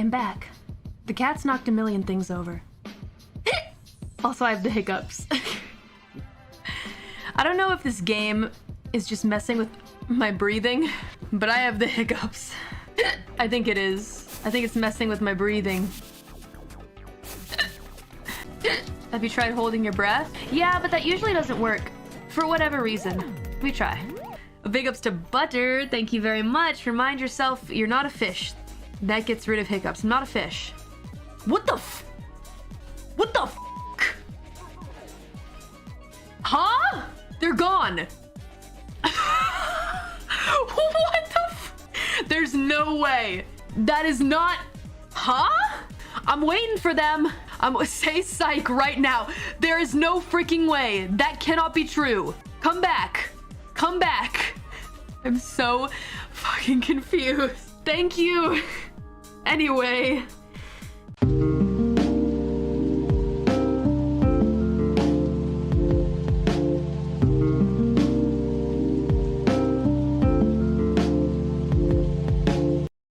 I'm back. The cat's knocked a million things over. Also, I have the hiccups. I don't know if this game is just messing with my breathing, but I have the hiccups. I think it is. I think it's messing with my breathing. Have you tried holding your breath? Yeah, but that usually doesn't work. For whatever reason. We try. Big ups to Butter. Thank you very much. Remind yourself you're not a fish. That gets rid of hiccups. I'm not a fish. What the f? What the f? Huh? They're gone. What the f? There's no way. That is not... Huh? I'm waiting for them. Say psych right now. There is no freaking way. That cannot be true. Come back. Come back. I'm so fucking confused. Thank you. Anyway.